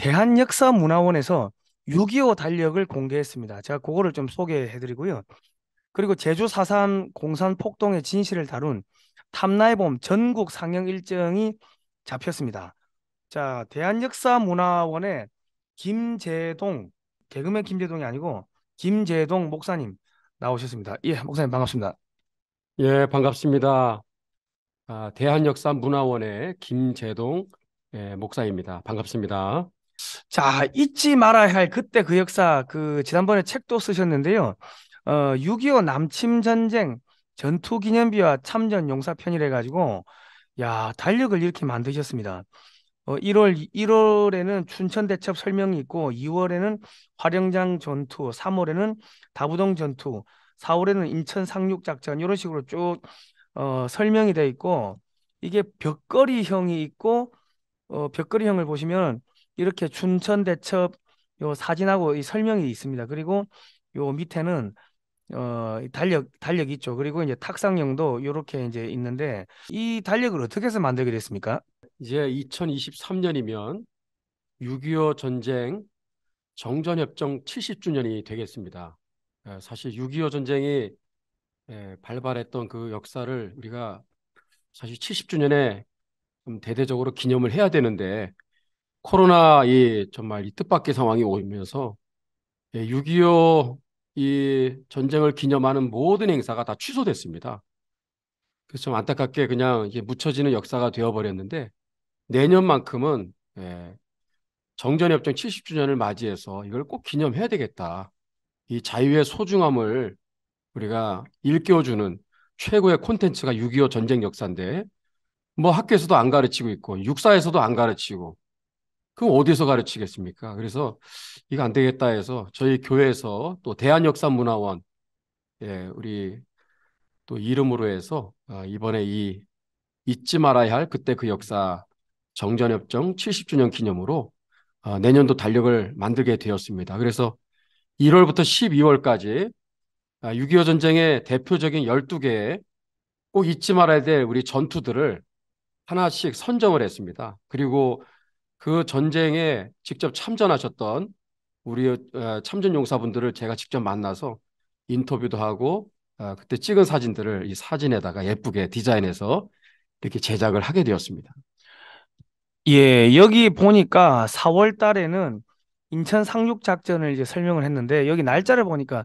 대한역사문화원에서 6.25 달력을 공개했습니다. 제가 그거를 좀 소개해드리고요. 그리고 제주 4.3 공산 폭동의 진실을 다룬 탐나해봄 전국 상영 일정이 잡혔습니다. 자, 대한역사문화원의 김재동, 개그맨 김재동이 아니고 김재동 목사님 나오셨습니다. 예, 목사님 반갑습니다. 예, 반갑습니다. 대한역사문화원의 김재동 목사입니다. 반갑습니다. 자, 잊지 말아야 할 그때 그 역사, 지난번에 책도 쓰셨는데요. 6.25 남침 전쟁 전투 기념비와 참전 용사편이라 가지고 야, 달력을 이렇게 만드셨습니다. 1월에는 춘천 대첩 설명이 있고 2월에는 화령장 전투, 3월에는 다부동 전투, 4월에는 인천 상륙 작전 이런 식으로 쭉 설명이 돼 있고 이게 벽걸이형이 있고 벽걸이형을 보시면 이렇게 춘천 대첩 요 사진하고 이 설명이 있습니다. 그리고 요 밑에는 이 달력이 있죠. 그리고 이제 탁상형도 이렇게 이제 있는데 이 달력을 어떻게 해서 만들게 됐습니까? 이제 2023년이면 6.25 전쟁 정전협정 70주년이 되겠습니다. 사실 6.25 전쟁이 발발했던 그 역사를 우리가 사실 70주년에 좀 대대적으로 기념을 해야 되는데 코로나 이 정말 이 뜻밖의 상황이 오면서 6.25 이 전쟁을 기념하는 모든 행사가 다 취소됐습니다. 그래서 좀 안타깝게 그냥 이게 묻혀지는 역사가 되어버렸는데 내년만큼은 정전협정 70주년을 맞이해서 이걸 꼭 기념해야 되겠다. 이 자유의 소중함을 우리가 일깨워주는 최고의 콘텐츠가 6.25 전쟁 역사인데 뭐 학교에서도 안 가르치고 있고 육사에서도 안 가르치고 그럼 어디서 가르치겠습니까? 그래서 이거 안 되겠다 해서 저희 교회에서 또 대한역사문화원 우리 또 이름으로 해서 이번에 이 잊지 말아야 할 그때 그 역사 정전협정 70주년 기념으로 내년도 달력을 만들게 되었습니다. 그래서 1월부터 12월까지 6.25 전쟁의 대표적인 12개의 꼭 잊지 말아야 될 우리 전투들을 하나씩 선정을 했습니다. 그리고 그 전쟁에 직접 참전하셨던 우리 참전 용사분들을 제가 직접 만나서 인터뷰도 하고 그때 찍은 사진들을 이 사진에다가 예쁘게 디자인해서 이렇게 제작을 하게 되었습니다. 예, 여기 보니까 4월 달에는 인천 상륙 작전을 이제 설명을 했는데 여기 날짜를 보니까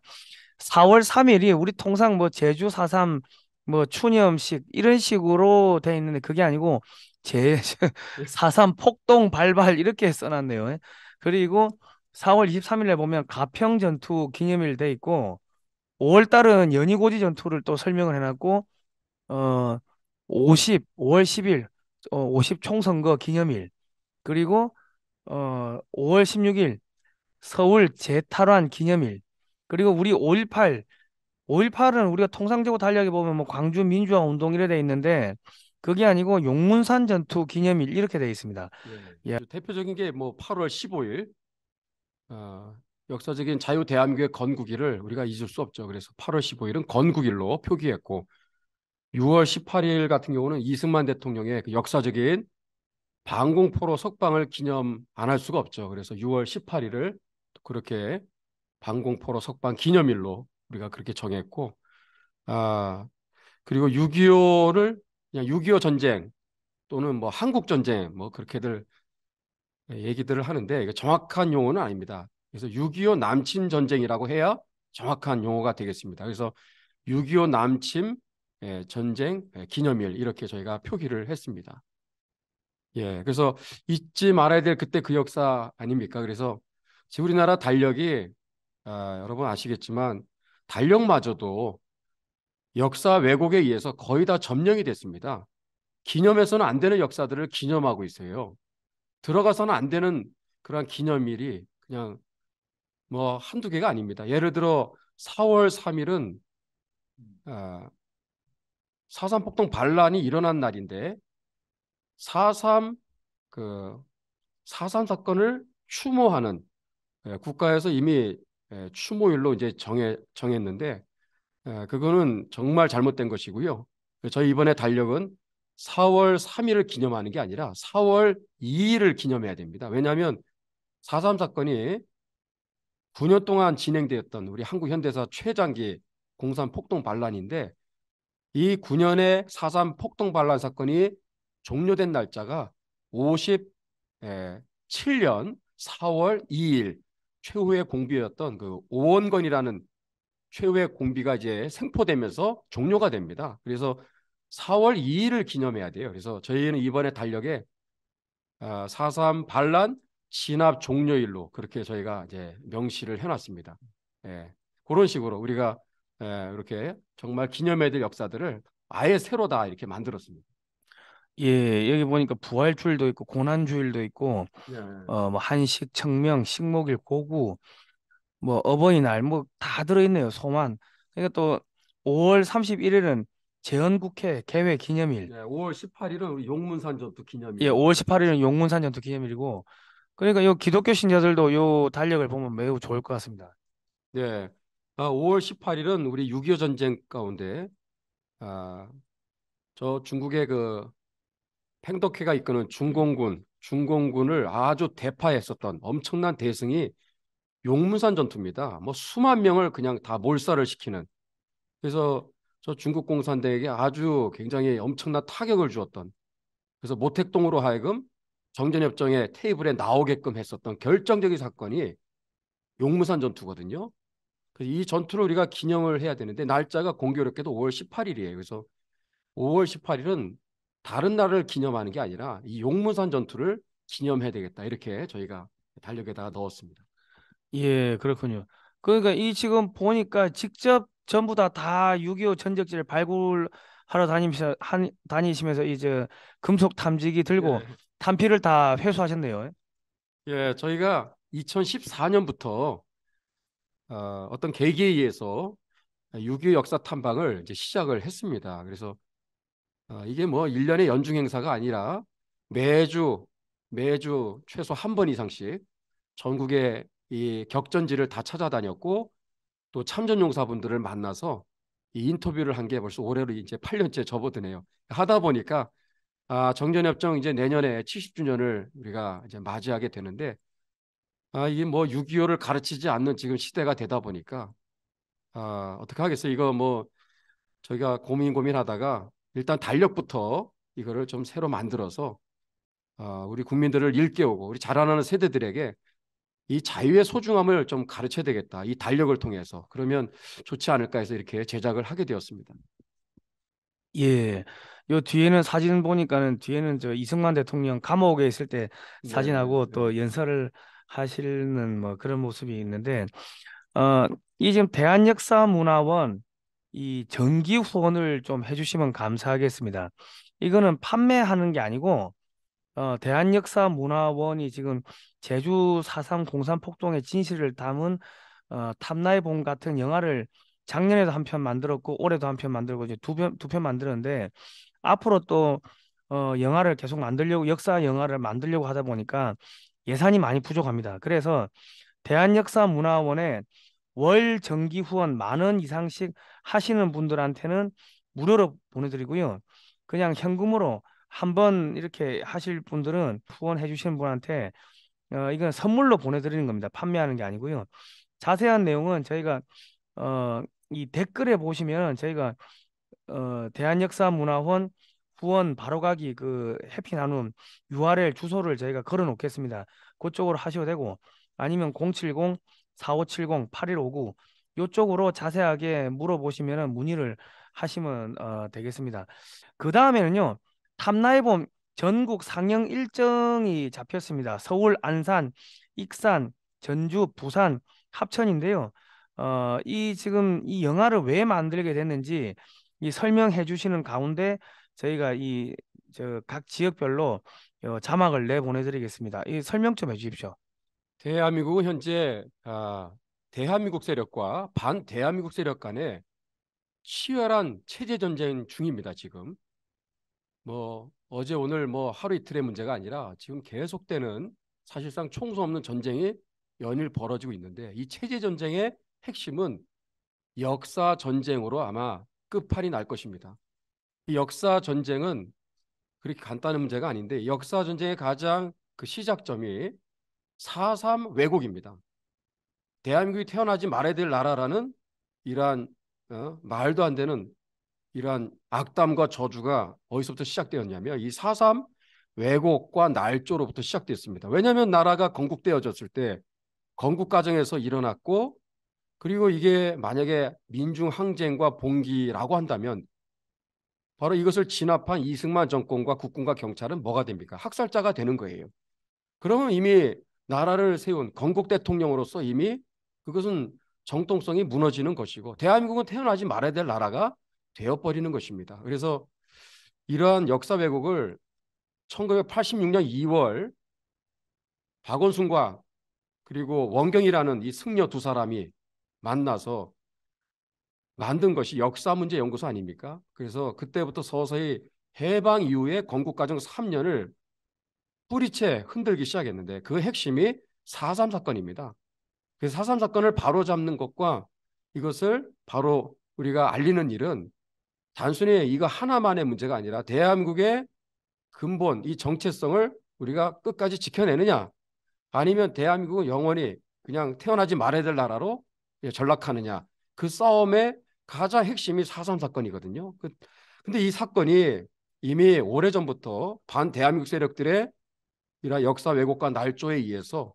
4월 3일이 우리 통상 뭐 제주 4.3 뭐 추념식 이런 식으로 돼 있는데 그게 아니고 제 4.3 폭동 발발 이렇게 써놨네요. 예. 그리고 4월 23일에 보면 가평 전투 기념일 돼 있고 5월 달은 연희고지 전투를 또 설명을 해놨고 어 5월 10일 50 총선거 기념일 그리고 5월 16일 서울 재탈환 기념일 그리고 우리 5.18은 우리가 통상적으로 달력에 보면 뭐 광주 민주화 운동 이래 돼 있는데 그게 아니고 용문산 전투 기념일 이렇게 돼 있습니다. 예. 예. 대표적인 게 뭐 8월 15일 역사적인 자유 대한민국의 건국일을 우리가 잊을 수 없죠. 그래서 8월 15일은 건국일로 표기했고 6월 18일 같은 경우는 이승만 대통령의 그 역사적인 방공포로 석방을 기념 안 할 수가 없죠. 그래서 6월 18일을 그렇게 방공포로 석방 기념일로 우리가 그렇게 정했고 아 그리고 6.25를 그냥 6.25 전쟁 또는 뭐 한국 전쟁 뭐 그렇게들 얘기들을 하는데 이게 정확한 용어는 아닙니다. 그래서 6.25 남침 전쟁이라고 해야 정확한 용어가 되겠습니다. 그래서 6.25 남침 전쟁 기념일 이렇게 저희가 표기를 했습니다. 예, 그래서 잊지 말아야 될 그때 그 역사 아닙니까? 그래서 지금 우리나라 달력이 여러분 아시겠지만 달력마저도 역사 왜곡에 의해서 거의 다 점령이 됐습니다. 기념해서는 안 되는 역사들을 기념하고 있어요. 들어가서는 안 되는 그러한 기념일이 그냥 뭐 한두 개가 아닙니다. 예를 들어 4월 3일은 4.3 폭동 반란이 일어난 날인데 4.3 그 4.3 사건을 추모하는 국가에서 이미 추모일로 이제 정했는데 그거는 정말 잘못된 것이고요. 저희 이번에 달력은 4월 3일을 기념하는 게 아니라 4월 2일을 기념해야 됩니다. 왜냐하면 4.3 사건이 9년 동안 진행되었던 우리 한국 현대사 최장기 공산 폭동 반란인데 이 9년의 4.3 폭동 반란 사건이 종료된 날짜가 57년 4월 2일 최후의 공비였던 그 오원건이라는 최후의 공비가 이제 생포되면서 종료가 됩니다. 그래서 4월 2일을 기념해야 돼요. 그래서 저희는 이번에 달력에 4.3 반란 진압 종료일로 그렇게 저희가 이제 명시를 해놨습니다. 예, 그런 식으로 우리가 이렇게 정말 기념해야 될 역사들을 아예 새로 다 이렇게 만들었습니다. 예, 여기 보니까 부활주일도 있고 고난주일도 있고 네. 뭐 한식, 청명, 식목일, 고구, 뭐 어버이날 뭐 다 들어있네요. 소만. 그러니까 또 5월 31일은 재헌국회 개회 기념일. 네, 5월 18일은 우리 용문산 전투 예, 5월 기념일입니다. 18일은 용문산 전투 기념일이고 그러니까 요 기독교 신자들도 요 달력을 보면 매우 좋을 것 같습니다. 네, 5월 18일은 우리 6.25 전쟁 가운데 아, 저 중국의 그 팽덕회가 이끄는 중공군을 아주 대파했었던 엄청난 대승이 용문산 전투입니다. 뭐 수만 명을 그냥 다 몰살을 시키는. 그래서 저 중국 공산당에게 아주 굉장히 엄청난 타격을 주었던. 그래서 모택동으로 하여금 정전협정의 테이블에 나오게끔 했었던 결정적인 사건이 용문산 전투거든요. 그래서 이 전투를 우리가 기념을 해야 되는데 날짜가 공교롭게도 5월 18일이에요. 그래서 5월 18일은 다른 날을 기념하는 게 아니라 이 용문산 전투를 기념해야 되겠다. 이렇게 저희가 달력에다가 넣었습니다. 예, 그렇군요. 그러니까 이 지금 보니까 직접 전부 다 6.25 전적지를 발굴하러 다니시면서 이제 금속 탐지기 들고 예, 탄피를 다 회수하셨네요. 예, 저희가 2014년부터 어떤 계기에 의해서 6.25 역사 탐방을 이제 시작을 했습니다. 그래서 이게 뭐 1년의 연중 행사가 아니라 매주 매주 최소 한 번 이상씩 전국의 이 격전지를 다 찾아다녔고 또 참전용사분들을 만나서 이 인터뷰를 한 게 벌써 올해로 이제 8년째 접어드네요. 하다 보니까 정전협정 이제 내년에 70주년을 우리가 이제 맞이하게 되는데 이게 뭐 6.25를 가르치지 않는 지금 시대가 되다 보니까 어떻게 하겠어요? 이거 뭐 저희가 고민하다가 일단 달력부터 이거를 좀 새로 만들어서 우리 국민들을 일깨우고 우리 자라나는 세대들에게 이 자유의 소중함을 좀 가르쳐야 되겠다. 이 달력을 통해서. 그러면 좋지 않을까 해서 이렇게 제작을 하게 되었습니다. 예. 요 뒤에는 사진 보니까는 뒤에는 저 이승만 대통령 감옥에 있을 때 네, 네, 사진하고 네. 또 연설을 하시는 뭐 그런 모습이 있는데 어, 이 지금 대한역사문화원 이 정기 후원을 좀 해주시면 감사하겠습니다. 이거는 판매하는 게 아니고 대한역사문화원이 지금 제주 4.3 공산폭동의 진실을 담은 탐나의 봄 같은 영화를 작년에도 한 편 만들었고 올해도 한 편 만들고 이제 두 편 만들었는데 앞으로 또 영화를 계속 만들려고 역사 영화를 만들려고 하다 보니까 예산이 많이 부족합니다. 그래서 대한역사문화원에 월 정기 후원 10,000원 이상씩 하시는 분들한테는 무료로 보내드리고요. 그냥 현금으로 한번 이렇게 하실 분들은 후원해 주시는 분한테 이건 선물로 보내드리는 겁니다. 판매하는 게 아니고요. 자세한 내용은 저희가 이 댓글에 보시면 저희가 대한역사문화원 후원 바로가기 그 해피 나눔 URL 주소를 저희가 걸어 놓겠습니다. 그쪽으로 하셔도 되고 아니면 070-4570-8159 요쪽으로 자세하게 물어보시면 문의를 하시면 되겠습니다. 그 다음에는요. 탐나해봄 전국 상영 일정이 잡혔습니다. 서울, 안산, 익산, 전주, 부산, 합천인데요. 이 지금 이 영화를 왜 만들게 됐는지 이 설명해 주시는 가운데 저희가 이 저 각 지역별로 자막을 내 보내드리겠습니다. 이 설명 좀 해주십시오. 대한민국은 현재 대한민국 세력과 반대한민국 세력 간의 치열한 체제 전쟁 중입니다. 지금 뭐 어제 오늘 뭐 하루 이틀의 문제가 아니라 지금 계속되는 사실상 총수 없는 전쟁이 연일 벌어지고 있는데 이 체제 전쟁의 핵심은 역사 전쟁으로 아마 끝판이 날 것입니다. 이 역사 전쟁은 그렇게 간단한 문제가 아닌데 역사 전쟁의 가장 그 시작점이 4.3 왜곡입니다. 대한민국이 태어나지 말아야 될 나라라는 이러한 말도 안 되는 이러한 악담과 저주가 어디서부터 시작되었냐면 이 4.3 왜곡과 날조로부터 시작됐습니다. 왜냐하면 나라가 건국되어졌을 때 건국 과정에서 일어났고, 그리고 이게 만약에 민중항쟁과 봉기라고 한다면 바로 이것을 진압한 이승만 정권과 국군과 경찰은 뭐가 됩니까? 학살자가 되는 거예요. 그러면 이미 나라를 세운 건국 대통령으로서 이미 그것은 정통성이 무너지는 것이고 대한민국은 태어나지 말아야 될 나라가 되어버리는 것입니다. 그래서 이러한 역사 왜곡을 1986년 2월 박원순과 그리고 원경이라는 이 승려 두 사람이 만나서 만든 것이 역사문제연구소 아닙니까? 그래서 그때부터 서서히 해방 이후에 건국과정 3년을 뿌리채 흔들기 시작했는데 그 핵심이 4.3 사건입니다. 그 4.3 사건을 바로잡는 것과 이것을 바로 우리가 알리는 일은 단순히 이거 하나만의 문제가 아니라 대한민국의 근본, 이 정체성을 우리가 끝까지 지켜내느냐, 아니면 대한민국은 영원히 그냥 태어나지 말아야 될 나라로 전락하느냐, 그 싸움의 가장 핵심이 4.3 사건이거든요. 근데 이 사건이 이미 오래전부터 반대한민국 세력들의 이런 역사 왜곡과 날조에 의해서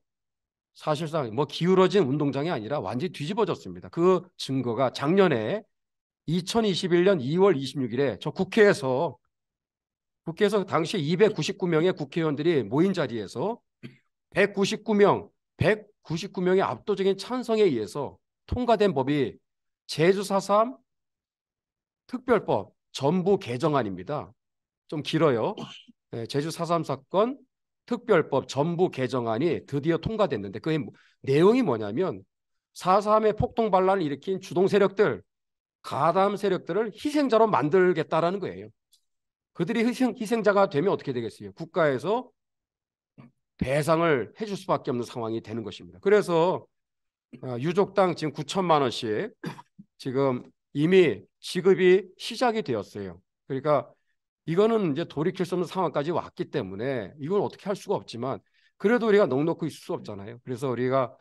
사실상 뭐 기울어진 운동장이 아니라 완전히 뒤집어졌습니다. 그 증거가 작년에 2021년 2월 26일에 저 국회에서 당시 299명의 국회의원들이 모인 자리에서 199명의 압도적인 찬성에 의해서 통과된 법이 제주 4.3 특별법 전부 개정안입니다. 좀 길어요. 네, 제주 4.3 사건 특별법 전부 개정안이 드디어 통과됐는데 그 내용이 뭐냐면 4.3의 폭동 반란을 일으킨 주동 세력들, 가담 세력들을 희생자로 만들겠다라는 거예요. 그들이 희생자가 되면 어떻게 되겠어요? 국가에서 배상을 해줄 수밖에 없는 상황이 되는 것입니다. 그래서 유족당 지금 9천만 원씩 지금 이미 지급이 시작이 되었어요. 그러니까 이거는 이제 돌이킬 수 없는 상황까지 왔기 때문에 이걸 어떻게 할 수가 없지만 그래도 우리가 넋놓고 있을 수 없잖아요. 그래서 우리가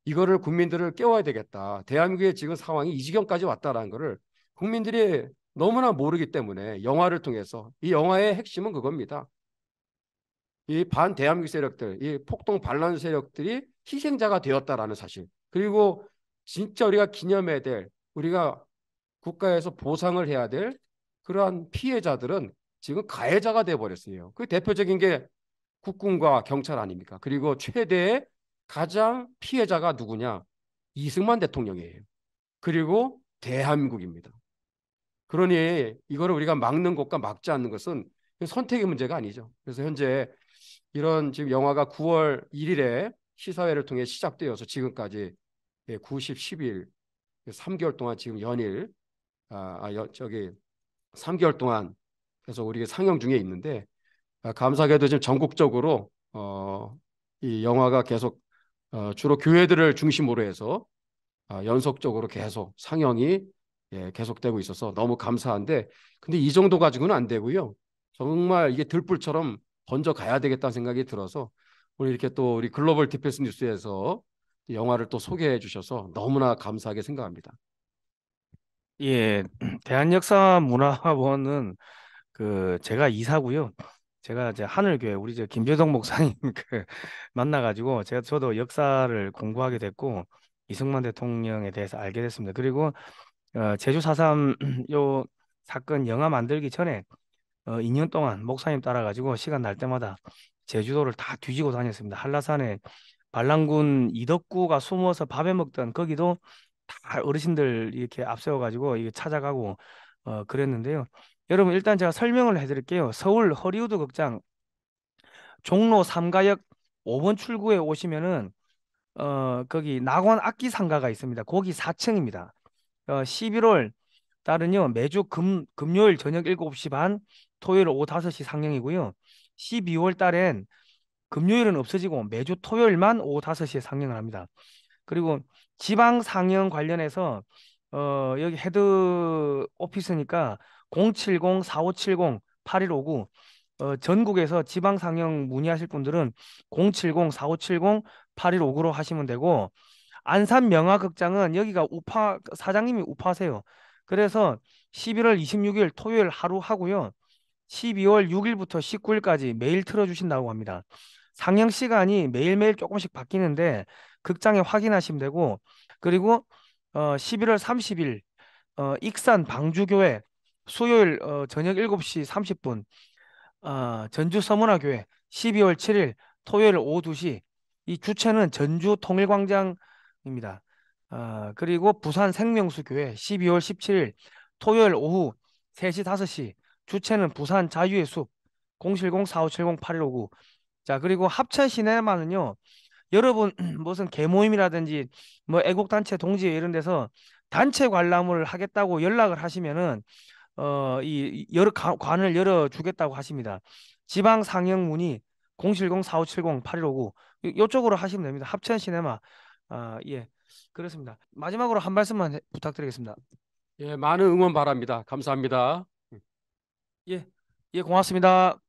이거를 국민들을 깨워야 되겠다. 대한민국의 지금 상황이 이 지경까지 왔다라는 거를 국민들이 너무나 모르기 때문에 영화를 통해서 이 영화의 핵심은 그겁니다. 이 반대한민국 세력들, 이 폭동 반란 세력들이 희생자가 되었다라는 사실. 그리고 진짜 우리가 기념해야 될, 우리가 국가에서 보상을 해야 될 그러한 피해자들은 지금 가해자가 돼버렸어요. 그 대표적인 게 국군과 경찰 아닙니까? 그리고 최대의 가장 피해자가 누구냐? 이승만 대통령이에요. 그리고 대한민국입니다. 그러니 이거를 우리가 막는 것과 막지 않는 것은 선택의 문제가 아니죠. 그래서 현재 이런 지금 영화가 9월 1일에 시사회를 통해 시작되어서 지금까지 90, 10일 3개월 동안 지금 연일 저기 3개월 동안 그래서 우리가 상영 중에 있는데 감사하게도 지금 전국적으로 이 영화가 계속 주로 교회들을 중심으로 해서 연속적으로 계속 상영이 계속되고 있어서 너무 감사한데 근데 이 정도 가지고는 안 되고요. 정말 이게 들불처럼 번져 가야 되겠다는 생각이 들어서 오늘 이렇게 또 우리 글로벌 디펜스 뉴스에서 영화를 또 소개해 주셔서 너무나 감사하게 생각합니다. 예, 대한역사문화원은 그 제가 이사고요. 제가 이제 하늘교회 우리 저 김재동 목사님 그 만나가지고 저도 역사를 공부하게 됐고 이승만 대통령에 대해서 알게 됐습니다. 그리고 제주 4.3 요 사건 영화 만들기 전에 2년 동안 목사님 따라가지고 시간 날 때마다 제주도를 다 뒤지고 다녔습니다. 한라산에 반란군 이덕구가 숨어서 밥해 먹던 거기도 다 어르신들 이렇게 앞세워가지고 이게 찾아가고 그랬는데요. 여러분 일단 제가 설명을 해드릴게요. 서울 허리우드 극장 종로 3가역 5번 출구에 오시면은 거기 낙원 악기 상가가 있습니다. 거기 4층입니다. 11월 달은요 매주 금요일 저녁 7시 반, 토요일 오후 5시 상영이고요. 12월 달엔 금요일은 없어지고 매주 토요일만 오후 5시에 상영을 합니다. 그리고 지방 상영 관련해서 여기 헤드 오피스니까 070-4570-8159 전국에서 지방 상영 문의하실 분들은 070-4570 8159로 하시면 되고, 안산 명화극장은 여기가 우파 사장님이 우파세요. 그래서 11월 26일 토요일 하루 하고요. 12월 6일부터 19일까지 매일 틀어주신다고 합니다. 상영 시간이 매일매일 조금씩 바뀌는데 극장에 확인하시면 되고, 그리고 11월 30일 익산 방주교회 수요일 저녁 7시 30분, 전주 서문화교회 12월 7일 토요일 오후 2시, 이 주최는 전주 통일광장입니다. 그리고 부산 생명수교회 12월 17일 토요일 오후 3시 5시, 주최는 부산 자유의 숲 070-4570-8159. 자, 그리고 합천 시네마는요, 여러분 무슨 계모임이라든지 뭐 애국단체 동지회 이런 데서 단체 관람을 하겠다고 연락을 하시면은 이 여러 관을 열어 주겠다고 하십니다. 지방 상영 문의 070-4570-8159, 요쪽으로 하시면 됩니다. 합천 시네마. 예. 그렇습니다. 마지막으로 한 말씀만 부탁드리겠습니다. 예, 많은 응원 바랍니다. 감사합니다. 예. 예, 고맙습니다.